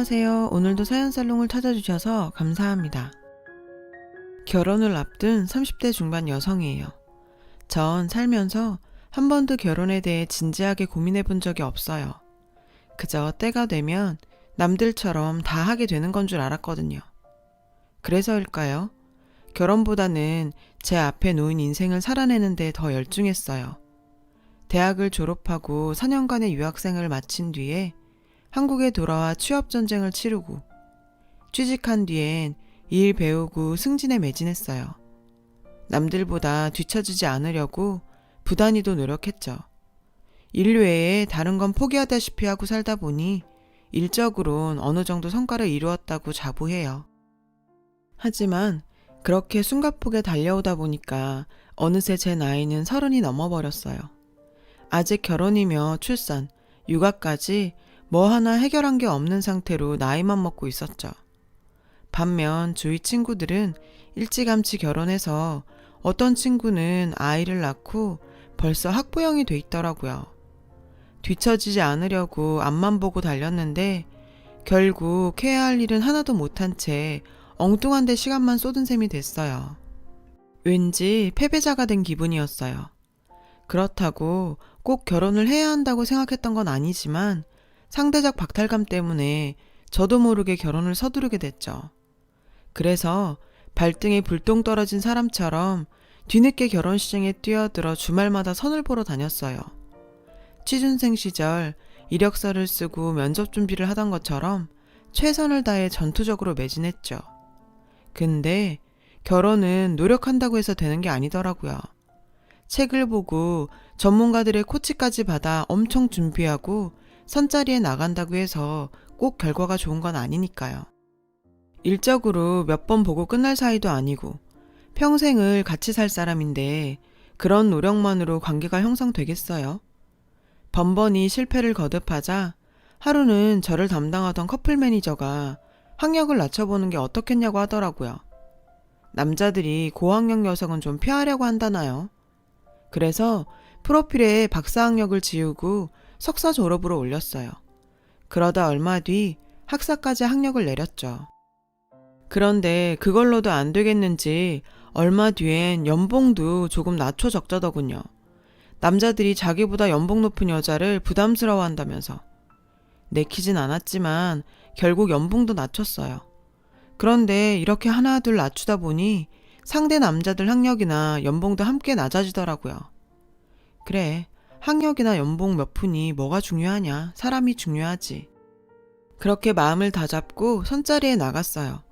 안녕하세요. 오늘도 사연살롱을 찾아주셔서 감사합니다. 결혼을 앞둔 30대 중반 여성이에요. 전 살면서 한 번도 결혼에 대해 진지하게 고민해 본 적이 없어요. 그저 때가 되면 남들처럼 다 하게 되는 건 줄 알았거든요. 그래서일까요? 결혼보다는 제 앞에 놓인 인생을 살아내는 데 더 열중했어요. 대학을 졸업하고 4년간의 유학생을 마친 뒤에 한국에 돌아와 취업전쟁을 치르고 취직한 뒤엔 일 배우고 승진에 매진했어요. 남들보다 뒤처지지 않으려고 부단히도 노력했죠. 일 외에 다른 건 포기하다시피 하고 살다 보니 일적으론 어느 정도 성과를 이루었다고 자부해요. 하지만 그렇게 숨가쁘게 달려오다 보니까 어느새 제 나이는 30이 넘어버렸어요. 아직 결혼이며 출산, 육아까지 뭐 하나 해결한 게 없는 상태로 나이만 먹고 있었죠. 반면 주위 친구들은 일찌감치 결혼해서 어떤 친구는 아이를 낳고 벌써 학부형이 돼 있더라고요. 뒤처지지 않으려고 앞만 보고 달렸는데 결국 해야 할 일은 하나도 못한 채 엉뚱한 데 시간만 쏟은 셈이 됐어요. 왠지 패배자가 된 기분이었어요. 그렇다고 꼭 결혼을 해야 한다고 생각했던 건 아니지만 상대적 박탈감 때문에 저도 모르게 결혼을 서두르게 됐죠. 그래서 발등에 불똥 떨어진 사람처럼 뒤늦게 결혼시장에 뛰어들어 주말마다 선을 보러 다녔어요. 취준생 시절 이력서를 쓰고 면접 준비를 하던 것처럼 최선을 다해 전투적으로 매진했죠. 근데 결혼은 노력한다고 해서 되는 게 아니더라고요. 책을 보고 전문가들의 코치까지 받아 엄청 준비하고 선자리에 나간다고 해서 꼭 결과가 좋은 건 아니니까요. 일적으로 몇 번 보고 끝날 사이도 아니고 평생을 같이 살 사람인데 그런 노력만으로 관계가 형성되겠어요? 번번이 실패를 거듭하자 하루는 저를 담당하던 커플 매니저가 학력을 낮춰보는 게 어떻겠냐고 하더라고요. 남자들이 고학력 여성은 좀 피하려고 한다나요? 그래서 프로필에 박사 학력을 지우고 석사 졸업으로 올렸어요. 그러다 얼마 뒤 학사까지 학력을 내렸죠. 그런데 그걸로도 안 되겠는지 얼마 뒤엔 연봉도 조금 낮춰 적자더군요. 남자들이 자기보다 연봉 높은 여자를 부담스러워한다면서. 내키진 않았지만 결국 연봉도 낮췄어요. 그런데 이렇게 하나 둘 낮추다 보니 상대 남자들 학력이나 연봉도 함께 낮아지더라고요. 그래, 학력이나 연봉 몇 푼이 뭐가 중요하냐, 사람이 중요하지. 그렇게 마음을 다잡고 선자리에 나갔어요.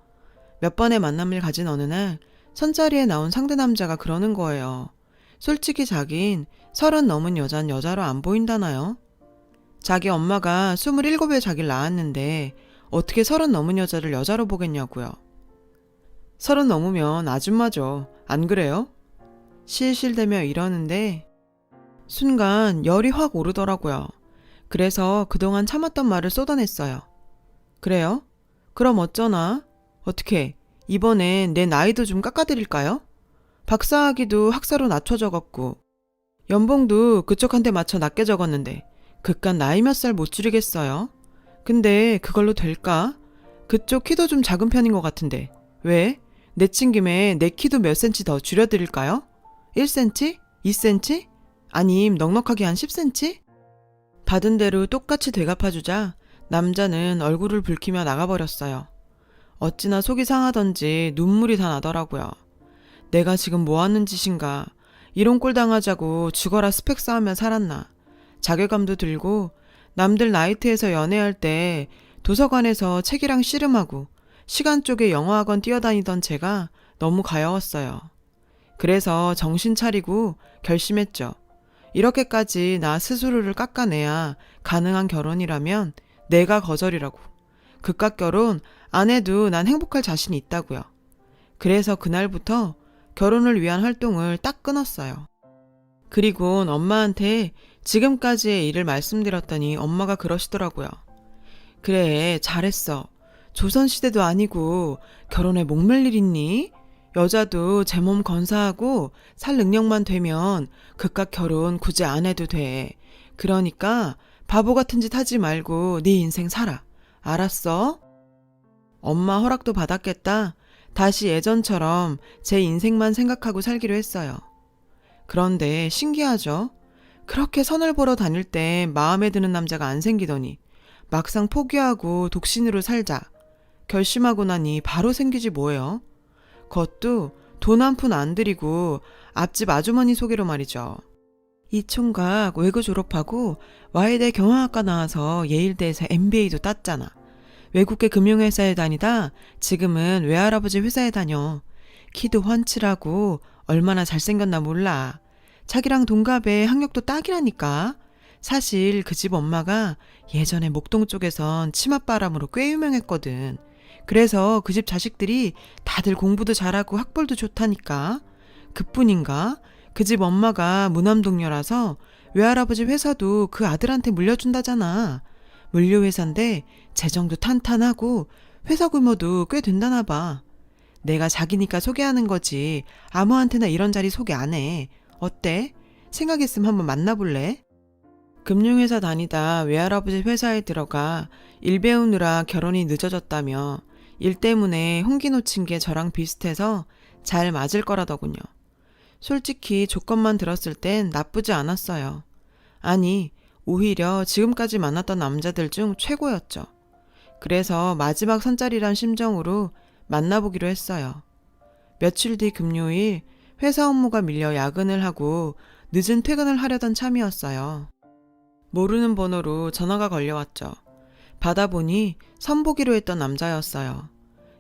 몇 번의 만남을 가진 어느 날 선자리에 나온 상대 남자가 그러는 거예요. 솔직히 자긴 30 넘은 여잔 여자로 안 보인다나요? 자기 엄마가 27에 자기를 낳았는데 어떻게 30 넘은 여자를 여자로 보겠냐고요. 30 넘으면 아줌마죠. 안 그래요? 실실대며 이러는데 순간 열이 확 오르더라고요. 그래서 그동안 참았던 말을 쏟아냈어요. 그래요? 그럼 어쩌나? 어떻게 이번엔 내 나이도 좀 깎아드릴까요? 박사학위도 학사로 낮춰 적었고 연봉도 그쪽한테 맞춰 낮게 적었는데 그깟 나이 몇 살 못 줄이겠어요? 근데 그걸로 될까? 그쪽 키도 좀 작은 편인 것 같은데 왜? 내친 김에 내 키도 몇 센치 더 줄여드릴까요? 1cm? 2cm? 아님 넉넉하게 한 10cm? 받은 대로 똑같이 되갚아주자 남자는 얼굴을 붉히며 나가버렸어요. 어찌나 속이 상하던지 눈물이 다 나더라고요. 내가 지금 뭐 하는 짓인가. 이런 꼴 당하자고 죽어라 스펙 쌓으며 살았나. 자괴감도 들고 남들 나이트에서 연애할 때 도서관에서 책이랑 씨름하고 시간 쪽에 영어학원 뛰어다니던 제가 너무 가여웠어요. 그래서 정신 차리고 결심했죠. 이렇게까지 나 스스로를 깎아내야 가능한 결혼이라면 내가 거절이라고. 그깟 결혼 안 해도 난 행복할 자신이 있다고요. 그래서 그날부터 결혼을 위한 활동을 딱 끊었어요. 그리곤 엄마한테 지금까지의 일을 말씀드렸더니 엄마가 그러시더라고요. 그래, 잘했어. 조선시대도 아니고 결혼에 목맬 일 있니? 여자도 제 몸 건사하고 살 능력만 되면 그깟 결혼 굳이 안 해도 돼. 그러니까 바보 같은 짓 하지 말고 네 인생 살아. 알았어? 엄마 허락도 받았겠다. 다시 예전처럼 제 인생만 생각하고 살기로 했어요. 그런데 신기하죠? 그렇게 선을 보러 다닐 때 마음에 드는 남자가 안 생기더니 막상 포기하고 독신으로 살자 결심하고 나니 바로 생기지 뭐예요? 그것도 돈 한 푼 안 들이고 앞집 아주머니 소개로 말이죠. 이 총각 외고 졸업하고 와이대 경영학과 나와서 예일대에서 MBA도 땄잖아. 외국계 금융회사에 다니다 지금은 외할아버지 회사에 다녀. 키도 훤칠하고 얼마나 잘생겼나 몰라. 자기랑 동갑에 학력도 딱이라니까. 사실 그 집 엄마가 예전에 목동 쪽에선 치맛바람으로 꽤 유명했거든. 그래서 그 집 자식들이 다들 공부도 잘하고 학벌도 좋다니까. 그뿐인가? 그 집 엄마가 무남동녀라서 외할아버지 회사도 그 아들한테 물려준다잖아. 물류회사인데 재정도 탄탄하고 회사 규모도 꽤 된다나 봐. 내가 자기니까 소개하는 거지 아무한테나 이런 자리 소개 안 해. 어때? 생각했으면 한번 만나볼래? 금융회사 다니다 외할아버지 회사에 들어가 일 배우느라 결혼이 늦어졌다며 일 때문에 홍기 놓친 게 저랑 비슷해서 잘 맞을 거라더군요. 솔직히 조건만 들었을 땐 나쁘지 않았어요. 아니, 오히려 지금까지 만났던 남자들 중 최고였죠. 그래서 마지막 선짜리란 심정으로 만나보기로 했어요. 며칠 뒤 금요일 회사 업무가 밀려 야근을 하고 늦은 퇴근을 하려던 참이었어요. 모르는 번호로 전화가 걸려왔죠. 받아보니 선보기로 했던 남자였어요.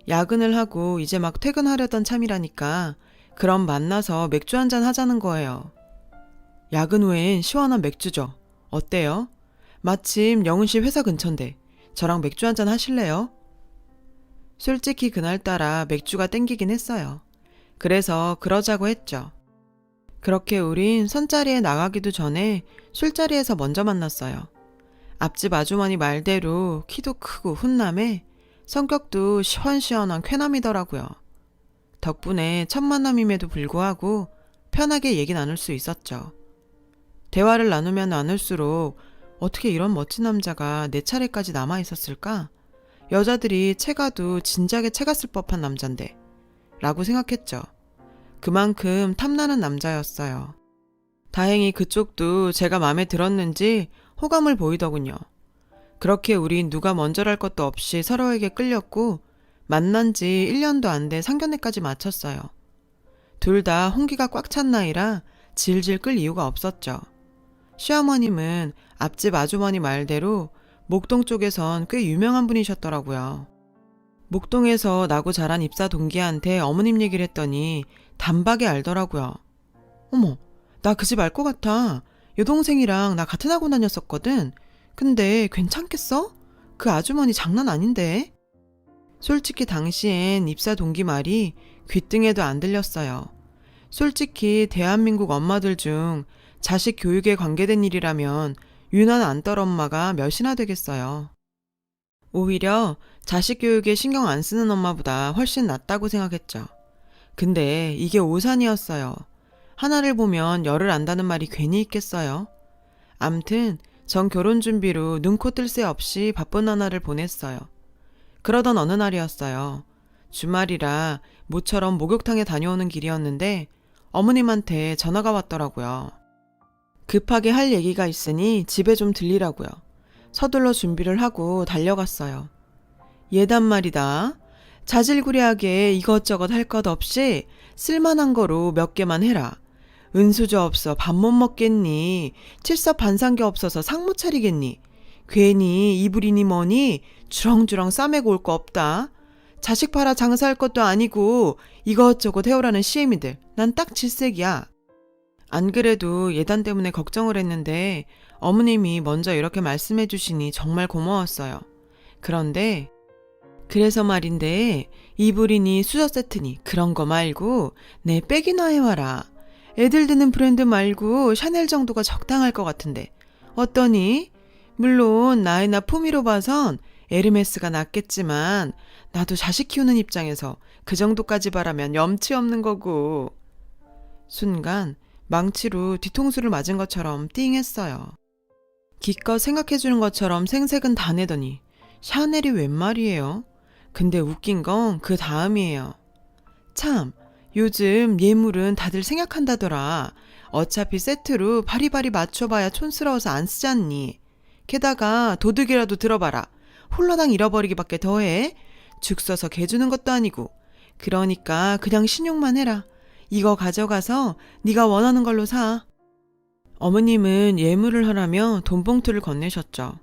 야근을 하고 이제 막 퇴근하려던 참이라니까 그럼 만나서 맥주 한잔 하자는 거예요. 야근 후엔 시원한 맥주죠. 어때요? 마침 영훈씨 회사 근처인데 저랑 맥주 한잔 하실래요? 솔직히 그날따라 맥주가 땡기긴 했어요. 그래서 그러자고 했죠. 그렇게 우린 선자리에 나가기도 전에 술자리에서 먼저 만났어요. 앞집 아주머니 말대로 키도 크고 훈남에 성격도 시원시원한 쾌남이더라고요. 덕분에 첫 만남임에도 불구하고 편하게 얘기 나눌 수 있었죠. 대화를 나누면 나눌수록 어떻게 이런 멋진 남자가 내 차례까지 남아있었을까? 여자들이 채가도 진작에 채갔을 법한 남잔데 라고 생각했죠. 그만큼 탐나는 남자였어요. 다행히 그쪽도 제가 마음에 들었는지 호감을 보이더군요. 그렇게 우린 누가 먼저랄 것도 없이 서로에게 끌렸고 만난 지 1년도 안 돼 상견례까지 마쳤어요. 둘 다 홍기가 꽉 찬 나이라 질질 끌 이유가 없었죠. 시어머님은 앞집 아주머니 말대로 목동 쪽에선 꽤 유명한 분이셨더라고요. 목동에서 나고 자란 입사 동기한테 어머님 얘기를 했더니 단박에 알더라고요. 어머, 나 그 집 알 것 같아. 여동생이랑 나 같은 학원 다녔었거든. 근데 괜찮겠어? 그 아주머니 장난 아닌데? 솔직히 당시엔 입사 동기 말이 귓등에도 안 들렸어요. 솔직히 대한민국 엄마들 중 자식 교육에 관계된 일이라면 유난 안 떨 엄마가 몇이나 되겠어요. 오히려 자식 교육에 신경 안 쓰는 엄마보다 훨씬 낫다고 생각했죠. 근데 이게 오산이었어요. 하나를 보면 열을 안다는 말이 괜히 있겠어요. 암튼 전 결혼 준비로 눈코 뜰 새 없이 바쁜 하나를 보냈어요. 그러던 어느 날이었어요. 주말이라 모처럼 목욕탕에 다녀오는 길이었는데 어머님한테 전화가 왔더라고요. 급하게 할 얘기가 있으니 집에 좀 들리라고요. 서둘러 준비를 하고 달려갔어요. 예단 말이다. 자질구레하게 이것저것 할 것 없이 쓸만한 거로 몇 개만 해라. 은수저 없어 밥 못 먹겠니? 칠섭반상게 없어서 상 못 차리겠니? 괜히 이불이니 뭐니 주렁주렁 싸매고 올 거 없다. 자식 팔아 장사할 것도 아니고 이것저것 해오라는 시애미들. 난 딱 질색이야. 안 그래도 예단 때문에 걱정을 했는데 어머님이 먼저 이렇게 말씀해 주시니 정말 고마웠어요. 그런데 그래서 말인데 이불이니 수저 세트니 그런 거 말고 내 백이나 해와라. 애들 드는 브랜드 말고 샤넬 정도가 적당할 것 같은데 어떠니? 물론 나이나 품위로 봐선 에르메스가 낫겠지만 나도 자식 키우는 입장에서 그 정도까지 바라면 염치 없는 거고. 순간 망치로 뒤통수를 맞은 것처럼 띵했어요. 기껏 생각해주는 것처럼 생색은 다 내더니 샤넬이 웬 말이에요? 근데 웃긴 건 그 다음이에요. 참, 요즘 예물은 다들 생각한다더라. 어차피 세트로 바리바리 맞춰봐야 촌스러워서 안 쓰잖니. 게다가 도둑이라도 들어봐라. 홀라당 잃어버리기밖에 더해. 죽 써서 개 주는 것도 아니고. 그러니까 그냥 신용만 해라. 이거 가져가서 네가 원하는 걸로 사. 어머님은 예물을 하라며 돈봉투를 건네셨죠.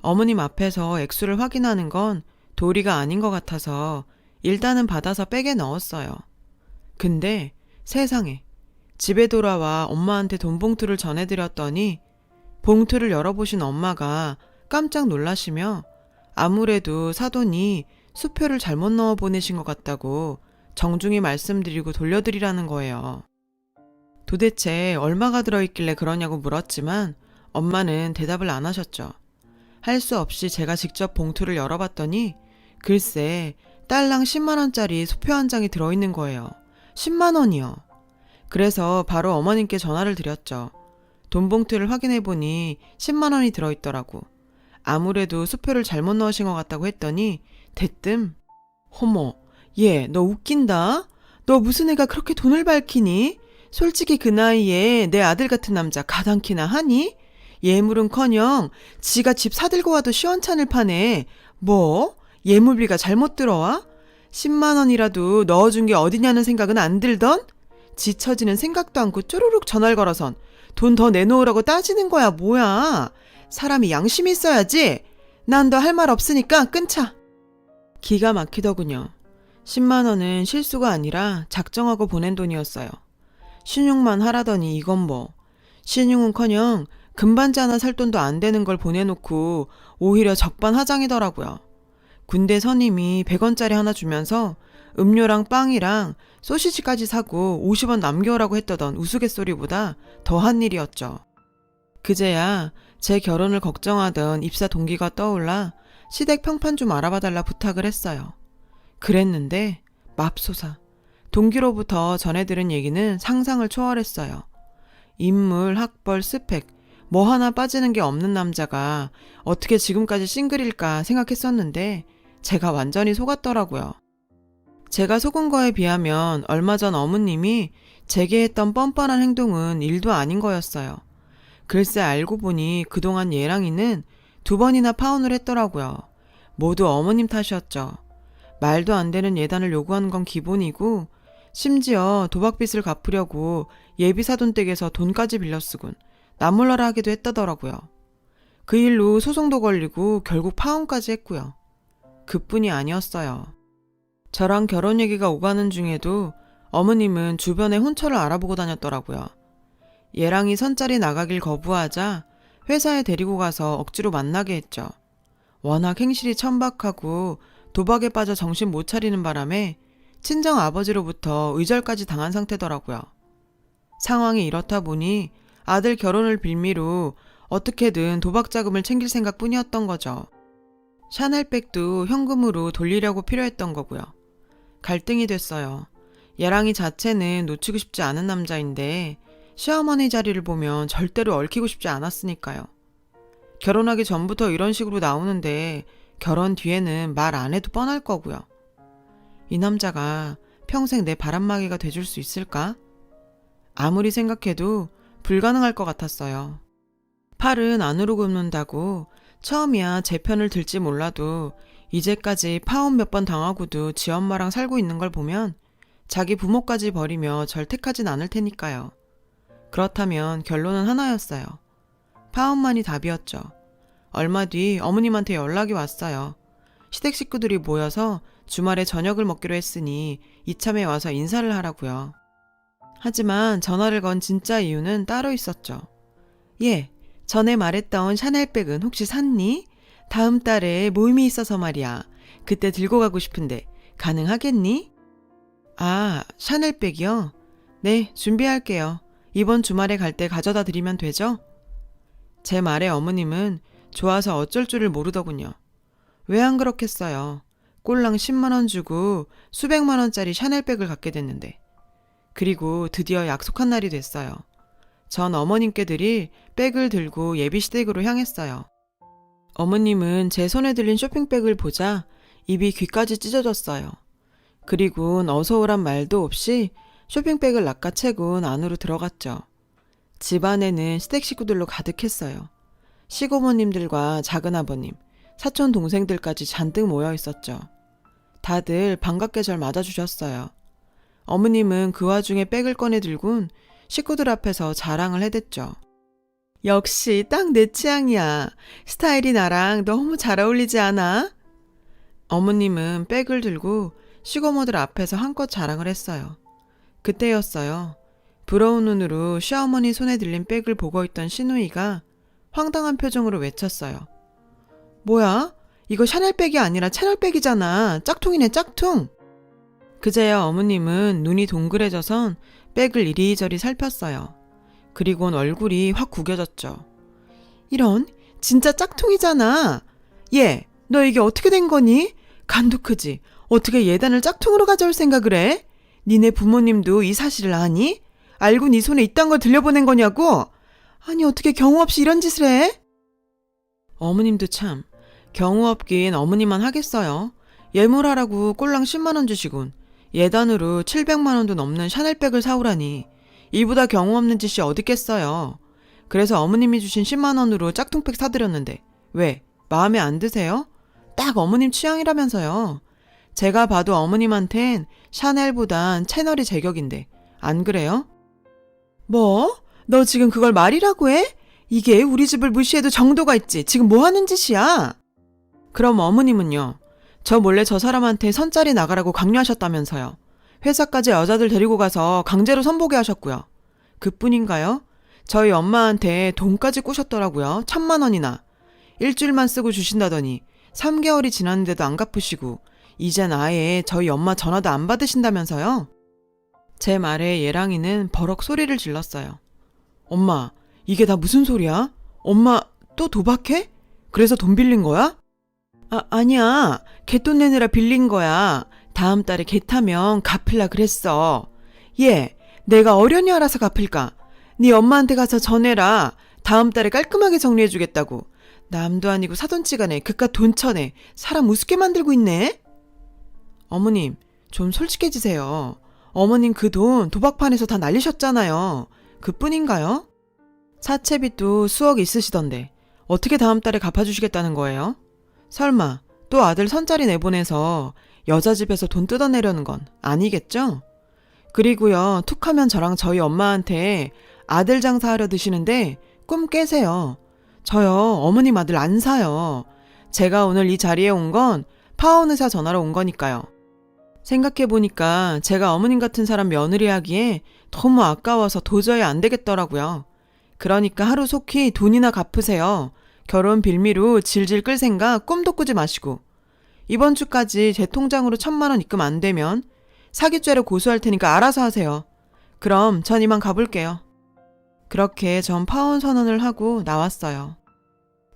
어머님 앞에서 액수를 확인하는 건 도리가 아닌 것 같아서 일단은 받아서 백에 넣었어요. 근데 세상에, 집에 돌아와 엄마한테 돈봉투를 전해드렸더니 봉투를 열어보신 엄마가 깜짝 놀라시며 아무래도 사돈이 수표를 잘못 넣어 보내신 것 같다고 정중히 말씀드리고 돌려드리라는 거예요. 도대체 얼마가 들어있길래 그러냐고 물었지만 엄마는 대답을 안 하셨죠. 할 수 없이 제가 직접 봉투를 열어봤더니 글쎄 딸랑 10만원짜리 수표 한 장이 들어있는 거예요. 10만원이요. 그래서 바로 어머님께 전화를 드렸죠. 돈 봉투를 확인해보니 10만원이 들어있더라고. 아무래도 수표를 잘못 넣으신 것 같다고 했더니 대뜸 어머, 얘 너 웃긴다? 너 무슨 애가 그렇게 돈을 밝히니? 솔직히 그 나이에 내 아들 같은 남자 가당키나 하니? 예물은커녕 지가 집 사들고 와도 시원찮을 판에 뭐? 예물비가 잘못 들어와? 10만원이라도 넣어준 게 어디냐는 생각은 안 들던? 지쳐지는 생각도 않고 쪼르륵 전화를 걸어선 돈 더 내놓으라고 따지는 거야 뭐야. 사람이 양심이 있어야지. 난 더 할 말 없으니까 끊자. 기가 막히더군요. 10만원은 실수가 아니라 작정하고 보낸 돈이었어요. 신용만 하라더니 이건 뭐. 신용은커녕 금반지 하나 살 돈도 안 되는 걸 보내놓고 오히려 적반하장이더라고요. 군대 선임이 100원짜리 하나 주면서 음료랑 빵이랑 소시지까지 사고 50원 남겨오라고 했다던 우스갯소리보다 더한 일이었죠. 그제야 제 결혼을 걱정하던 입사 동기가 떠올라 시댁 평판 좀 알아봐달라 부탁을 했어요. 그랬는데 맙소사 동기로부터 전해들은 얘기는 상상을 초월했어요. 인물, 학벌, 스펙 뭐 하나 빠지는 게 없는 남자가 어떻게 지금까지 싱글일까 생각했었는데 제가 완전히 속았더라고요. 제가 속은 거에 비하면 얼마 전 어머님이 제게 했던 뻔뻔한 행동은 일도 아닌 거였어요. 글쎄 알고 보니 그동안 얘랑이는 2번이나 파혼을 했더라고요. 모두 어머님 탓이었죠. 말도 안 되는 예단을 요구하는 건 기본이고 심지어 도박빚을 갚으려고 예비사돈 댁에서 돈까지 빌려 쓰곤 나몰라라 하기도 했다더라고요. 그 일로 소송도 걸리고 결국 파혼까지 했고요. 그뿐이 아니었어요. 저랑 결혼 얘기가 오가는 중에도 어머님은 주변에 혼처를 알아보고 다녔더라고요. 얘랑이 선짜리 나가길 거부하자 회사에 데리고 가서 억지로 만나게 했죠. 워낙 행실이 천박하고 도박에 빠져 정신 못 차리는 바람에 친정 아버지로부터 의절까지 당한 상태더라고요. 상황이 이렇다 보니 아들 결혼을 빌미로 어떻게든 도박 자금을 챙길 생각뿐이었던 거죠. 샤넬백도 현금으로 돌리려고 필요했던 거고요. 갈등이 됐어요. 얘랑이 자체는 놓치고 싶지 않은 남자인데 시어머니 자리를 보면 절대로 얽히고 싶지 않았으니까요. 결혼하기 전부터 이런 식으로 나오는데 결혼 뒤에는 말 안 해도 뻔할 거고요. 이 남자가 평생 내 바람막이가 돼줄 수 있을까? 아무리 생각해도 불가능할 것 같았어요. 팔은 안으로 굽는다고 처음이야 제 편을 들지 몰라도 이제까지 파혼 몇 번 당하고도 지 엄마랑 살고 있는 걸 보면 자기 부모까지 버리며 절 택하진 않을 테니까요. 그렇다면 결론은 하나였어요. 파혼만이 답이었죠. 얼마 뒤 어머님한테 연락이 왔어요. 시댁 식구들이 모여서 주말에 저녁을 먹기로 했으니 이참에 와서 인사를 하라고요. 하지만 전화를 건 진짜 이유는 따로 있었죠. 예, 전에 말했던 샤넬백은 혹시 샀니? 다음 달에 모임이 있어서 말이야. 그때 들고 가고 싶은데 가능하겠니? 아, 샤넬백이요? 네, 준비할게요. 이번 주말에 갈 때 가져다 드리면 되죠? 제 말에 어머님은 좋아서 어쩔 줄을 모르더군요. 왜 안 그렇겠어요. 꼴랑 10만원 주고 수백만원짜리 샤넬백을 갖게 됐는데. 그리고 드디어 약속한 날이 됐어요. 전 어머님께 드릴 백을 들고 예비시댁으로 향했어요. 어머님은 제 손에 들린 쇼핑백을 보자 입이 귀까지 찢어졌어요. 그리곤 어서오란 말도 없이 쇼핑백을 낚아채곤 안으로 들어갔죠. 집 안에는 시댁 식구들로 가득했어요. 시고모님들과 작은아버님, 사촌 동생들까지 잔뜩 모여 있었죠. 다들 반갑게 절 맞아주셨어요. 어머님은 그 와중에 백을 꺼내 들곤 식구들 앞에서 자랑을 해댔죠. 역시 딱 내 취향이야. 스타일이 나랑 너무 잘 어울리지 않아? 어머님은 백을 들고 시고모들 앞에서 한껏 자랑을 했어요. 그때였어요. 부러운 눈으로 시어머니 손에 들린 백을 보고 있던 시누이가 황당한 표정으로 외쳤어요. 뭐야? 이거 샤넬백이 아니라 채널백이잖아. 짝퉁이네, 짝퉁. 그제야 어머님은 눈이 동그래져선 백을 이리저리 살폈어요. 그리곤 얼굴이 확 구겨졌죠. 이런, 진짜 짝퉁이잖아. 얘, 너 이게 어떻게 된 거니? 간도 크지? 어떻게 예단을 짝퉁으로 가져올 생각을 해? 니네 부모님도 이 사실을 아니? 알고 네 손에 이딴 걸 들려보낸 거냐고? 아니 어떻게 경우 없이 이런 짓을 해? 어머님도 참, 경우 없긴 어머니만 하겠어요. 예물하라고 꼴랑 10만 원 주시곤 예단으로 700만 원도 넘는 샤넬백을 사오라니 이보다 경우 없는 짓이 어딨겠어요. 그래서 어머님이 주신 10만 원으로 짝퉁백 사드렸는데 왜? 마음에 안 드세요? 딱 어머님 취향이라면서요. 제가 봐도 어머님한텐 샤넬보단 채널이 제격인데 안 그래요? 뭐? 너 지금 그걸 말이라고 해? 이게 우리 집을 무시해도 정도가 있지. 지금 뭐 하는 짓이야? 그럼 어머님은요? 저 몰래 저 사람한테 선짜리 나가라고 강요하셨다면서요. 회사까지 여자들 데리고 가서 강제로 선보게 하셨고요. 그뿐인가요? 저희 엄마한테 돈까지 꾸셨더라고요. 1,000만 원이나. 일주일만 쓰고 주신다더니 3개월이 지났는데도 안 갚으시고 이젠 아예 저희 엄마 전화도 안 받으신다면서요. 제 말에 예랑이는 버럭 소리를 질렀어요. 엄마, 이게 다 무슨 소리야? 엄마 또 도박해? 그래서 돈 빌린 거야? 아니야. 개돈 내느라 빌린 거야. 다음 달에 개 타면 갚을라 그랬어. 얘, 내가 어련히 알아서 갚을까? 네 엄마한테 가서 전해라. 다음 달에 깔끔하게 정리해주겠다고. 남도 아니고 사돈지간에 그깟 돈 쳐내. 사람 우습게 만들고 있네. 어머님, 좀 솔직해지세요. 어머님 그 돈 도박판에서 다 날리셨잖아요. 그뿐인가요? 사채빚도 수억 있으시던데 어떻게 다음 달에 갚아주시겠다는 거예요? 설마 또 아들 선짜리 내보내서 여자 집에서 돈 뜯어내려는 건 아니겠죠? 그리고요, 툭하면 저랑 저희 엄마한테 아들 장사하려 드시는데 꿈 깨세요. 저요, 어머님 아들 안 사요. 제가 오늘 이 자리에 온 건 파혼 의사 전화로 온 거니까요. 생각해보니까 제가 어머님 같은 사람 며느리 하기에 너무 아까워서 도저히 안 되겠더라고요. 그러니까 하루 속히 돈이나 갚으세요. 결혼 빌미로 질질 끌 생각 꿈도 꾸지 마시고. 이번 주까지 제 통장으로 1,000만 원 입금 안 되면 사기죄로 고소할 테니까 알아서 하세요. 그럼 전 이만 가볼게요. 그렇게 전 파혼 선언을 하고 나왔어요.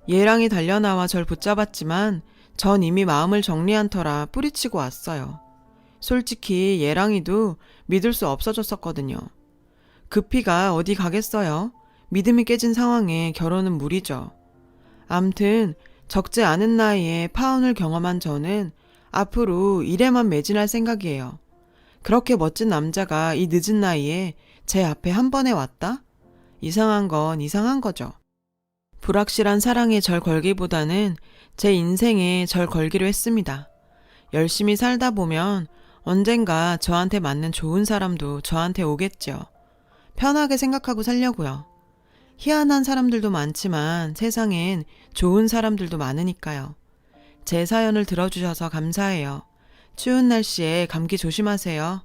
예랑이 달려나와 절 붙잡았지만 전 이미 마음을 정리한 터라 뿌리치고 왔어요. 솔직히 예랑이도 믿을 수 없어졌었거든요. 급히가 어디 가겠어요? 믿음이 깨진 상황에 결혼은 무리죠. 암튼 적지 않은 나이에 파혼을 경험한 저는 앞으로 일에만 매진할 생각이에요. 그렇게 멋진 남자가 이 늦은 나이에 제 앞에 한 번에 왔다? 이상한 건 이상한 거죠. 불확실한 사랑에 절 걸기보다는 제 인생에 절 걸기로 했습니다. 열심히 살다 보면 언젠가 저한테 맞는 좋은 사람도 저한테 오겠죠. 편하게 생각하고 살려고요. 희한한 사람들도 많지만 세상엔 좋은 사람들도 많으니까요. 제 사연을 들어주셔서 감사해요. 추운 날씨에 감기 조심하세요.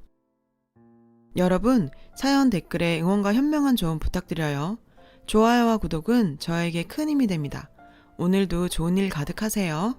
여러분, 사연 댓글에 응원과 현명한 조언 부탁드려요. 좋아요와 구독은 저에게 큰 힘이 됩니다. 오늘도 좋은 일 가득하세요.